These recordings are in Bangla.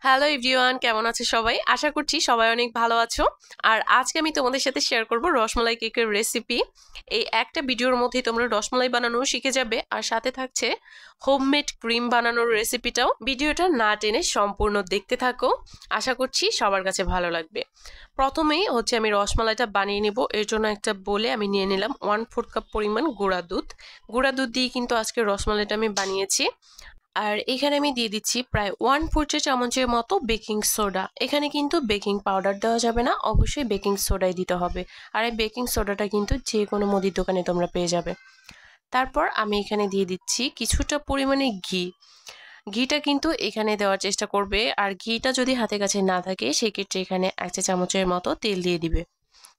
হ্যালো এভরিওয়ান, কেমন আছো সবাই? আশা করছি সবাই অনেক ভালো আছো। আর আজকে আমি তোমাদের সাথে শেয়ার করব রসমালাই কেকের রেসিপি। এই একটা ভিডিওর মধ্যেই তোমরা রসমালাই বানানো শিখে যাবে, আর সাথে থাকছে হোমমেড ক্রিম বানানোর রেসিপিটাও। ভিডিওটা না টেনে সম্পূর্ণ দেখতে থাকো, আশা করছি সবার কাছে ভালো লাগবে। প্রথমেই আমি রসমালাইটা বানিয়ে নিব। এর জন্য একটা বলে আমি নিয়ে নিলাম 1/4 কাপ পরিমাণ গুঁড়া দুধ। গুঁড়া দুধ দিয়ে কিন্তু আজকে রসমালাইটা আমি বানিয়েছি। আর এখানে আমি দিয়ে দিচ্ছি প্রায় 1/4 চা চামচের মতো বেকিং সোডা। এখানে কিন্তু বেকিং পাউডার দেওয়া যাবে না, অবশ্যই বেকিং সোডাই দিতে হবে। আর এই বেকিং সোডাটা কিন্তু যে কোনো মুদির দোকানে তোমরা পেয়ে যাবে। তারপর আমি এখানে দিয়ে দিচ্ছি কিছুটা পরিমাণে ঘি। ঘিটা কিন্তু এখানে দেওয়ার চেষ্টা করবে, আর ঘিটা যদি হাতে কাছে না থাকে সেক্ষেত্রে এখানে 1 চা চামচের মতো তেল দিয়ে দিবে।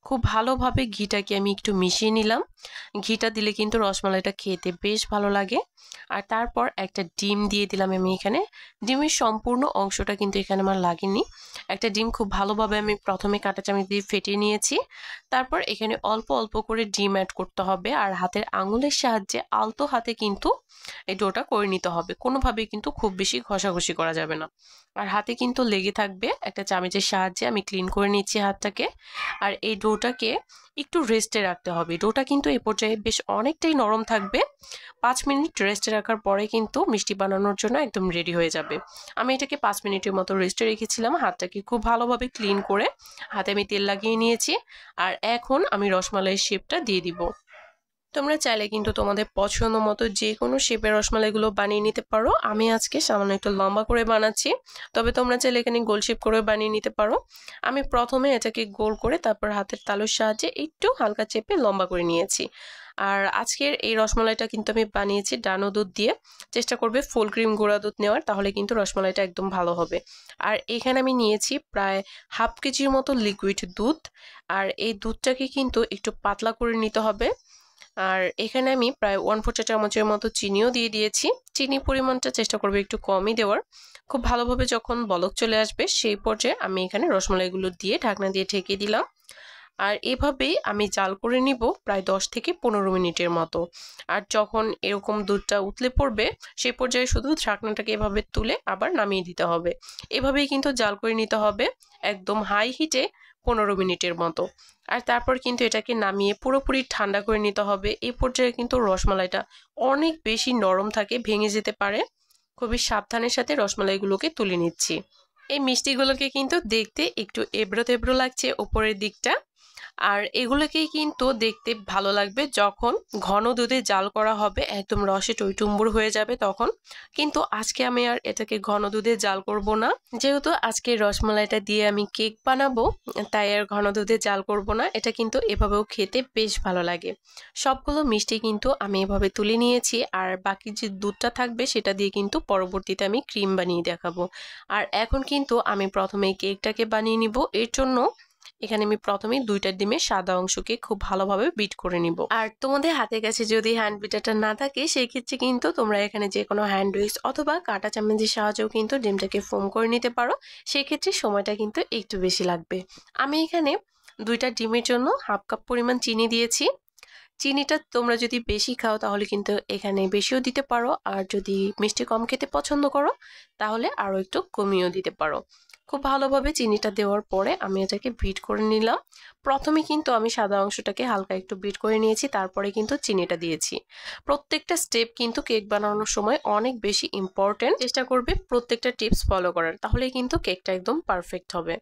খুব ভালোভাবে ঘিটাকে আমি একটু মিশিয়ে নিলাম। ঘিটা দিলে কিন্তু রসমালাইটা খেতে বেশ ভালো লাগে। আর তারপর একটা ডিম দিয়ে দিলাম আমি এখানে। ডিমের সম্পূর্ণ অংশটা কিন্তু এখানে আমার লাগেনি। একটা ডিম খুব ভালোভাবে আমি প্রথমে কাঁটা চামচ দিয়ে ফেটিয়ে নিয়েছি। তারপর এখানে অল্প অল্প করে ডিম অ্যাড করতে হবে, আর হাতের আঙুলের সাহায্যে আলতো হাতে কিন্তু এই ডোটা করে নিতে হবে। কোনোভাবেই কিন্তু খুব বেশি ঘষাঘষি করা যাবে না, আর হাতে কিন্তু লেগে থাকবে। একটা চামচের সাহায্যে আমি ক্লিন করে নিচ্ছি হাতটাকে। আর এই ডোটাকে একটু রেস্টে রাখতে হবে। ডোটা কিন্তু এই পর্যায়ে বেশ অনেকটাই নরম থাকবে। 5 মিনিট রেস্টে রাখার পরে কিন্তু মিষ্টি বানানোর জন্য একদম রেডি হয়ে যাবে। আমি এটাকে 5 মিনিটের মতো রেস্টে রেখেছিলাম। হাতটাকে খুব ভালোভাবে ক্লিন করে হাতে আমি তেল লাগিয়ে নিয়েছি। আর এখন আমি রসমালাইয়ের শেপটা দিয়ে দিব। তোমরা চাইলে কিন্তু তোমাদের পছন্দ মতো যে কোনো শেপের রসমালাইগুলো বানিয়ে নিতে পারো। আমি আজকে সামান্য একটু লম্বা করে বানাচ্ছি, তবে তোমরা চাইলে এখানে গোল শেপ করে বানিয়ে নিতে পারো। আমি প্রথমে এটাকে গোল করে তারপর হাতের তালুর সাহায্যে একটু হালকা চেপে লম্বা করে নিয়েছি। আর আজকের এই রসমালাইটা কিন্তু আমি বানিয়েছি ডানো দুধ দিয়ে। চেষ্টা করবে ফুল ক্রিম গুঁড়া দুধ নেওয়ার, তাহলে কিন্তু রসমালাইটা একদম ভালো হবে। আর এখানে আমি নিয়েছি প্রায় হাফ কেজির মতো লিকুইড দুধ। আর এই দুধটাকে কিন্তু একটু পাতলা করে নিতে হবে। আর এখানে আমি প্রায় 1/4 চা চামচের মতো চিনিও দিয়ে দিয়েছি। চিনি পরিমাণটা চেষ্টা করবে একটু কমই দেওয়ার। খুব ভালোভাবে যখন বলক চলে আসবে সেই পর্যায়ে আমি এখানে রসমালাইগুলো দিয়ে ঢাকনা দিয়ে ঢেকে দিলাম। আর এভাবেই আমি জাল করে নিব প্রায় 10 থেকে 15 মিনিটের মতো। আর যখন এরকম দুধটা উতলে পড়বে সেই পর্যায়ে শুধু ঢাকনাটাকে এভাবে তুলে আবার নামিয়ে দিতে হবে। এভাবেই কিন্তু জাল করে নিতে হবে একদম হাই হিটে 15 মিনিটের মতো। আর তারপর কিন্তু এটাকে নামিয়ে পুরোপুরি ঠান্ডা করে নিতে হবে। এই পর্যায়ে কিন্তু রসমালাইটা অনেক বেশি নরম থাকে, ভেঙে যেতে পারে। খুবই সাবধানের সাথে রসমালাইগুলোকে তুলে নিচ্ছি। এই মিষ্টিগুলোকে কিন্তু দেখতে একটু এবড়ো তেবড়ো লাগছে উপরের দিকটা, আর এগুলোকেই কিন্তু দেখতে ভালো লাগবে যখন ঘন দুধে জাল করা হবে, একদম রসে টইটুম্বুর হয়ে যাবে তখন। কিন্তু আজকে আমি আর এটাকে ঘন দুধে জাল করব না, যেহেতু আজকে রসমালাইটা দিয়ে আমি কেক বানাবো, তাই আর ঘন দুধে জাল করব না। এটা কিন্তু এভাবেও খেতে বেশ ভালো লাগে। সবগুলো মিষ্টি কিন্তু আমি এভাবে তুলে নিয়েছি, আর বাকি যে দুধটা থাকবে সেটা দিয়ে কিন্তু পরবর্তীতে আমি ক্রিম বানিয়ে দেখাবো। আর এখন কিন্তু আমি প্রথমে কেকটাকে বানিয়ে নিব। এর জন্য এখানে আমি প্রথমে 2টা ডিমের সাদা অংশকে খুব ভালোভাবে বিট করে নিব। আর তোমাদের হাতের কাছে যদি হ্যান্ড বিটারটা না থাকে সেই ক্ষেত্রে কিন্তু তোমরা এখানে যে কোনো হ্যান্ড উইক্স অথবা কাঁটা চামচের সাহায্যেও কিন্তু ডিমটাকে ফোম করে নিতে পারো। সেই ক্ষেত্রে সময়টা কিন্তু একটু বেশি লাগবে। আমি এখানে 2টা ডিমের জন্য হাফ কাপ পরিমাণ চিনি দিয়েছি। চিনিটা তোমরা যদি বেশি খাও তাহলে কিন্তু এখানে বেশিও দিতে পারো, আর যদি মিষ্টি কম খেতে পছন্দ করো তাহলে আরও একটু কমিয়েও দিতে পারো। খুব ভালোভাবে চিনিটা দেওয়ার পরে আমি এটাকে বিট করে নিলাম। প্রথমে কিন্তু আমি সাদা অংশটাকে হালকা একটু বিট করে নিয়েছি, তারপরে কিন্তু চিনিটা দিয়েছি। প্রত্যেকটা স্টেপ কিন্তু কেক বানানোর সময় অনেক বেশি ইম্পর্টেন্ট। চেষ্টা করবে প্রত্যেকটা টিপস ফলো করার, তাহলে কিন্তু কেকটা একদম পারফেক্ট হবে।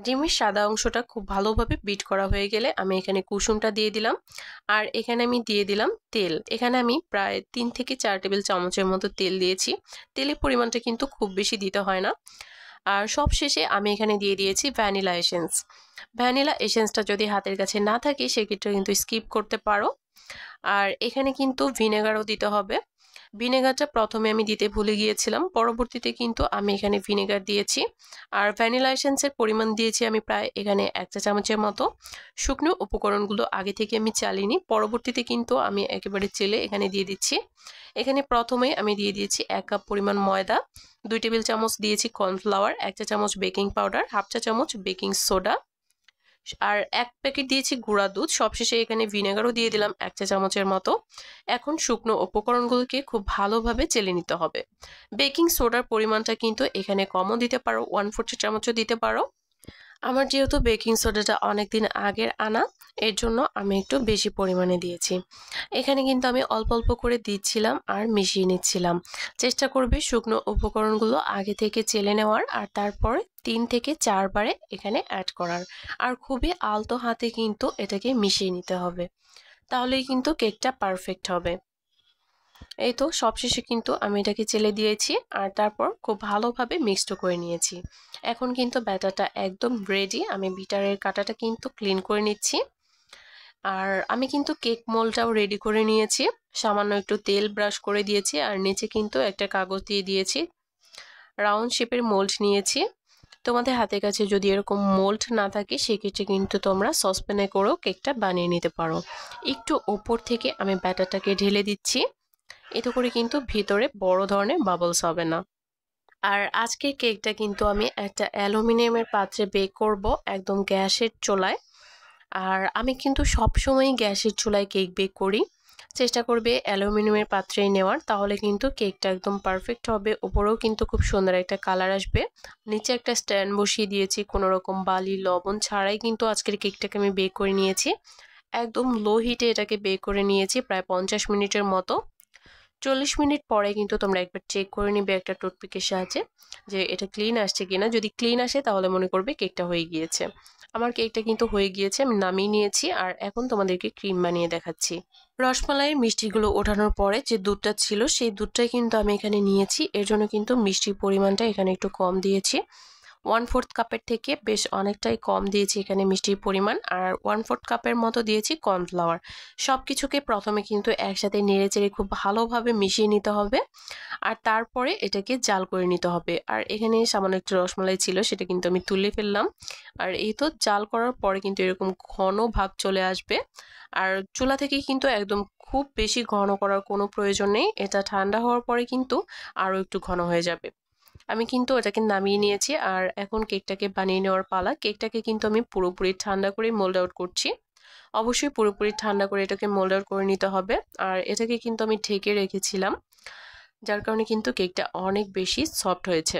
ডিমের সাদা অংশটা খুব ভালোভাবে বিট করা হয়ে গেলে আমি এখানে কুসুমটা দিয়ে দিলাম। আর এখানে আমি দিয়ে দিলাম তেল। এখানে আমি প্রায় 3 থেকে 4 টেবিল চামচের মতো তেল দিয়েছি। তেলের পরিমাণটা কিন্তু খুব বেশি দিতে হয় না। আর সবশেষে আমি এখানে দিয়ে দিয়েছি ভ্যানিলা এসেন্স। ভ্যানিলা এসেন্সটা যদি হাতের কাছে না থাকে সেক্ষেত্রে কিন্তু স্কিপ করতে পারো। আর এখানে কিন্তু ভিনেগারও দিতে হবে। ভিনেগারটা প্রথমে আমি দিতে ভুলে গিয়েছিলাম, পরবর্তীতে কিন্তু আমি এখানে ভিনেগার দিয়েছি। আর ভ্যানিলা এসেন্সের পরিমাণ দিয়েছি আমি প্রায় এখানে 1 চা চামচের মতো। শুকনো উপকরণগুলো আগে থেকে আমি চালিয়ে নিই, পরবর্তীতে কিন্তু আমি একেবারে চেলে এখানে দিয়ে দিচ্ছি। এখানে প্রথমে আমি দিয়ে দিয়েছি 1 কাপ পরিমাণ ময়দা, 2 টেবিল চামচ দিয়েছি কর্নফ্লাওয়ার, 1 চা চামচ বেকিং পাউডার, হাফ চা চামচ বেকিং সোডা, আর 1 প্যাকেট দিয়েছি গুঁড়া দুধ, সবশেষে এখানে ভিনেগারও দিয়ে দিলাম 1 চা চামচের মতো। এখন শুকনো উপকরণগুলোকে খুব ভালোভাবে চেলে নিতে হবে। বেকিং সোডার পরিমাণটা কিন্তু এখানে কমও দিতে পারো, 1/4 চা চামচও দিতে পারো। আমার যেহেতু বেকিং সোডাটা অনেকদিন আগের আনা, এর জন্য আমি একটু বেশি পরিমাণে দিয়েছি। এখানে কিন্তু আমি অল্প অল্প করে দিচ্ছিলাম আর মিশিয়ে নিচ্ছিলাম। চেষ্টা করবে শুকনো উপকরণগুলো আগে থেকে চেলে নেওয়ার আর তারপর 3 থেকে 4 বারে এখানে অ্যাড করার। আর খুবই আলতো হাতে কিন্তু এটাকে মিশিয়ে নিতে হবে, তাহলেই কিন্তু কেকটা পারফেক্ট হবে। এই তো সবশেষে কিন্তু আমি এটাকে চেলে দিয়েছি আর তারপর খুব ভালোভাবে মিক্সড করে নিয়েছি। এখন কিন্তু ব্যাটারটা একদম রেডি। আমি বিটারের কাঁটাটা কিন্তু ক্লিন করে নিচ্ছি। আর আমি কিন্তু কেক মোল্ডটাও রেডি করে নিয়েছি। সামান্য একটু তেল ব্রাশ করে দিয়েছি আর নিচে কিন্তু একটা কাগজ দিয়ে দিয়েছি। রাউন্ড শেপের মোল্ড নিয়েছি। তোমাদের হাতের কাছে যদি এরকম মোল্ড না থাকে সেক্ষেত্রে কিন্তু তোমরা সসপ্যানে করেও কেকটা বানিয়ে নিতে পারো। একটু ওপর থেকে আমি ব্যাটারটাকে ঢেলে দিচ্ছি, এতে করে কিন্তু ভিতরে বড় ধরনের বাবলস হবে না। আর আজকের কেকটা কিন্তু আমি একটা অ্যালুমিনিয়ামের পাত্রে বেক করব, একদম গ্যাসের চুলায়। আর আমি কিন্তু সবসময় গ্যাসের চুলায় কেক বেক করি। চেষ্টা করবে অ্যালুমিনিয়ামের পাত্রেই নেওয়ার, তাহলে কিন্তু কেকটা একদম পারফেক্ট হবে। উপরেও কিন্তু খুব সুন্দর একটা কালার আসবে। নিচে একটা স্ট্যান্ড বসিয়ে দিয়েছি, কোনো রকম বালি লবণ ছাড়াই কিন্তু আজকের কেকটাকে আমি বেক করে নিয়েছি। একদম লো হিটে এটাকে বেক করে নিয়েছি প্রায় 50 মিনিটের মতো। 40 মিনিট পরে কিন্তু তোমরা একবার চেক করে নিবে একটা টুথপিকের সাহায্যে যে এটা ক্লিন আসছে কিনা। যদি ক্লিন আসে তাহলে মনে করবে কেকটা হয়ে গিয়েছে। আমার কেকটা কিন্তু হয়ে গিয়েছে, আমি নামিয়ে নিয়েছি আর এখন তোমাদেরকে ক্রিম বানিয়ে দেখাচ্ছি। রসমালাইয়ের মিষ্টিগুলো ওঠানোর পরে যে দুধটা ছিল সেই দুধটাই কিন্তু আমি এখানে নিয়েছি। এর জন্য কিন্তু মিষ্টির পরিমাণটা এখানে একটু কম দিয়েছি। 1/4 কাপের থেকে বেশ অনেকটাই কম দিয়েছি এখানে মিষ্টির পরিমাণ। আর 1/4 কাপের মতো দিয়েছি কর্নফ্লাওয়ার। সব কিছুকে প্রথমে কিন্তু একসাথে নেড়েচেড়ে খুব ভালোভাবে মিশিয়ে নিতে হবে আর তারপরে এটাকে জাল করে নিতে হবে। আর এখানে সামান্য একটু রসমালাই ছিল, সেটা কিন্তু আমি তুলে ফেললাম। আর এই তো জাল করার পরে কিন্তু এরকম ঘন ভাব চলে আসবে। আর চুলা থেকে কিন্তু একদম খুব বেশি ঘন করার কোনো প্রয়োজন নেই, এটা ঠান্ডা হওয়ার পরে কিন্তু আরও একটু ঘন হয়ে যাবে। আমি কিন্তু ওটাকে নামিয়ে নিয়েছি আর এখন কেকটাকে বানিয়ে নেওয়ার পালা। কেকটাকে কিন্তু আমি পুরোপুরি ঠান্ডা করে মোল্ড আউট করছি। অবশ্যই পুরোপুরি ঠান্ডা করে এটাকে মোল্ড আউট করে নিতে হবে। আর এটাকে কিন্তু আমি ঢেকে রেখেছিলাম, যার কারণে কিন্তু কেকটা অনেক বেশি সফট হয়েছে।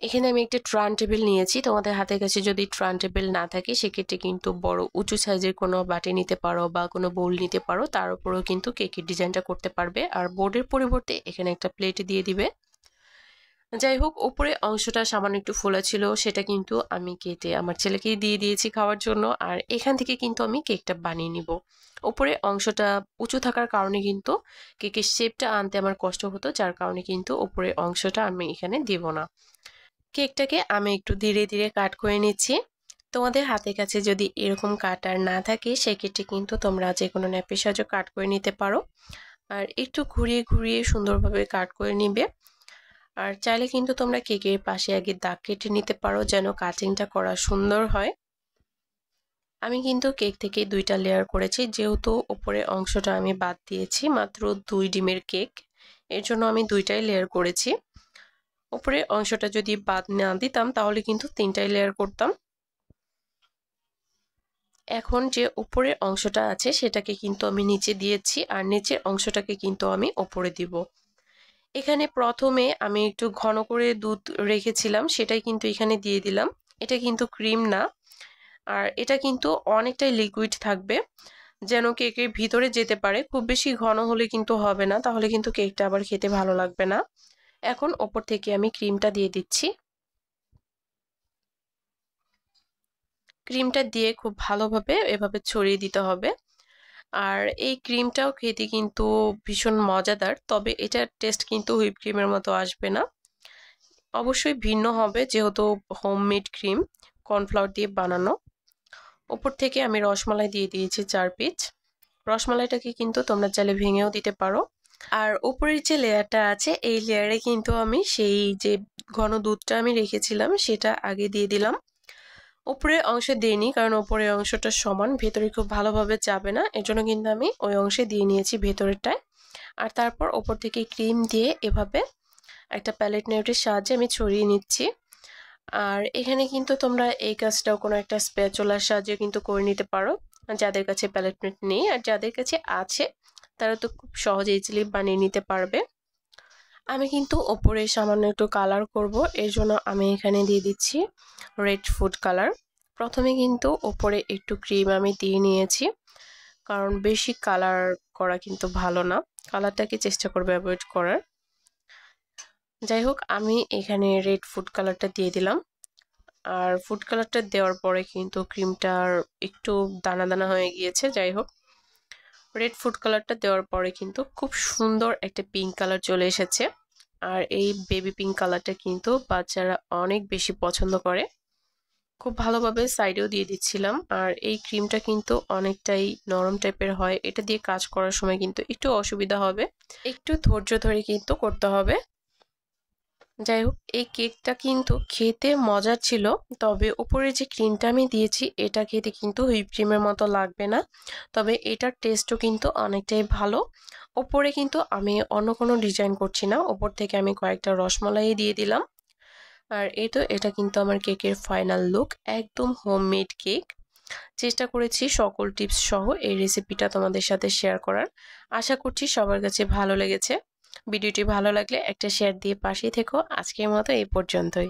এখানে আমি একটা ট্রান টেবিল নিয়েছি। তোমাদের হাতের কাছে যদি ট্রান টেবিল না থাকে সেক্ষেত্রে কিন্তু বড় উঁচু সাইজের কোনো বাটি নিতে পারো বা কোনো বোল নিতে পারো, তার উপরেও কিন্তু কেকের ডিজাইনটা করতে পারবে। আর বোর্ডের পরিবর্তে এখানে একটা প্লেট দিয়ে দিবে। যাই হোক, উপরে অংশটা সামান্য একটু ফোলা ছিল, সেটা কিন্তু আমি কেটে আমার ছেলেকেই দিয়ে দিয়েছি খাওয়ার জন্য। আর এখান থেকে কিন্তু আমি কেকটা বানিয়ে নিব। উপরে অংশটা উঁচু থাকার কারণে কিন্তু কেকের শেপটা আনতে আমার কষ্ট হতো, যার কারণে কিন্তু উপরে অংশটা আমি এখানে দিব না। কেকটাকে আমি একটু ধীরে ধীরে কাট করে নিচ্ছি। তোমাদের হাতের কাছে যদি এরকম কাটার না থাকে সেক্ষেত্রে কিন্তু তোমরা যে কোনো ন্যাপের সাহায্যে কাট করে নিতে পারো। আর একটু ঘুরিয়ে ঘুরিয়ে সুন্দরভাবে কাট করে নিবে। আর চাইলে কিন্তু তোমরা কেকের পাশে আগে দাগ কেটে নিতে পারো যেন কাটিংটা করা সুন্দর হয়। আমি কিন্তু কেক থেকে 2টা লেয়ার করেছি, যেহেতু উপরে অংশটা আমি বাদ দিয়েছি, মাত্র 2 ডিমের কেক, এর জন্য আমি 2টাই লেয়ার করেছি। উপরে অংশটা যদি বাদ না দিতাম তাহলে কিন্তু 3টাই লেয়ার করতাম। এখন যে উপরের অংশটা আছে সেটাকে কিন্তু আমি নিচে দিয়েছি আর নিচের অংশটাকে কিন্তু আমি উপরে দিব। এখানে প্রথমে আমি একটু ঘন করে দুধ রেখেছিলাম, সেটাই কিন্তু এখানে দিয়ে দিলাম। এটা কিন্তু ক্রিম না, আর এটা কিন্তু অনেকটাই লিকুইড থাকবে যেন কেকের ভিতরে যেতে পারে। খুব বেশি ঘন হলে কিন্তু হবে না, তাহলে কিন্তু কেকটা আবার খেতে ভালো লাগবে না। এখন ওপর থেকে আমি ক্রিমটা দিয়ে দিচ্ছি। ক্রিমটা দিয়ে খুব ভালোভাবে এভাবে ছড়িয়ে দিতে হবে। আর এই ক্রিমটাও খেতে কিন্তু ভীষণ মজাদার, তবে এটার টেস্ট কিন্তু হুইপ ক্রিমের মতো আসবে না, অবশ্যই ভিন্ন হবে যেহেতু হোমমেড ক্রিম কর্নফ্লাওয়ার দিয়ে বানানো। উপর থেকে আমি রসমালাই দিয়ে দিয়েছি 4 পিস। রসমালাইটাকে কিন্তু তোমরা চাইলে ভেঙেও দিতে পারো। আর উপরের যে লেয়ারটা আছে এই লেয়ারে কিন্তু আমি সেই যে ঘন দুধটা আমি রেখেছিলাম সেটা আগে দিয়ে দিলাম। উপরের অংশে দিইনি কারণ উপরের অংশটা সমান, ভেতরে খুব ভালোভাবে যাবে না, এর জন্য কিন্তু আমি ওই অংশে দিয়ে নিয়েছি ভেতরেরটায়। আর তারপর উপর থেকে ক্রিম দিয়ে এভাবে একটা প্যালেট নাইফের সাহায্যে আমি ছড়িয়ে নিচ্ছি। আর এখানে কিন্তু তোমরা এই কাজটাও কোনো একটা স্প্যাচুলার সাহায্যে কিন্তু করে নিতে পারো, যাদের কাছে প্যালেট প্রিন্ট নেই। আর যাদের কাছে আছে তারা তো খুব সহজে ইজিলি বানিয়ে নিতে পারবে। আমি কিন্তু ওপরে সামান্য একটু কালার করব, এর জন্য আমি এখানে দিয়ে দিচ্ছি রেড ফুড কালার। প্রথমে কিন্তু ওপরে একটু ক্রিম আমি দিয়ে নিয়েছি, কারণ বেশি কালার করা কিন্তু ভালো না, কালারটাকে চেষ্টা করবে অ্যাভয়েড করার। যাই হোক, আমি এখানে রেড ফুড কালারটা দিয়ে দিলাম। আর ফুড কালারটা দেওয়ার পরে কিন্তু ক্রিমটার একটু দানা দানা হয়ে গিয়েছে। যাই হোক, রেড ফুড কালারটা দেওয়ার পরে কিন্তু খুব সুন্দর একটা পিঙ্ক কালার চলে এসেছে। আর এই বেবি পিঙ্ক কালারটা কিন্তু বাচ্চারা অনেক বেশি পছন্দ করে। খুব ভালোভাবে সাইডেও দিয়ে দিচ্ছিলাম। আর এই ক্রিমটা কিন্তু অনেকটাই নরম টাইপের হয়, এটা দিয়ে কাজ করার সময় কিন্তু একটু অসুবিধা হবে, একটু ধৈর্য ধরে কিন্তু করতে হবে। যাই হোক, এই কেকটা কিন্তু খেতে মজার ছিল, তবে উপরে যে ক্রিমটা আমি দিয়েছি এটা খেতে কিন্তু হুইপ ক্রিমের মতো লাগবে না, তবে এটার টেস্টও কিন্তু অনেকটাই ভালো। ওপরে কিন্তু আমি অন্য কোনো ডিজাইন করছি না, ওপর থেকে আমি কয়েকটা রসমালাই দিয়ে দিলাম। আর এই তো, এটা কিন্তু আমার কেকের ফাইনাল লুক, একদম হোমমেড কেক। চেষ্টা করেছি সকল টিপস সহ এই রেসিপিটা তোমাদের সাথে শেয়ার করার। আশা করছি সবার কাছে ভালো লেগেছে। ভিডিওটি ভালো লাগলে একটা শেয়ার দিয়ে পাশেই থেকো। আজকের মতো এই পর্যন্তই।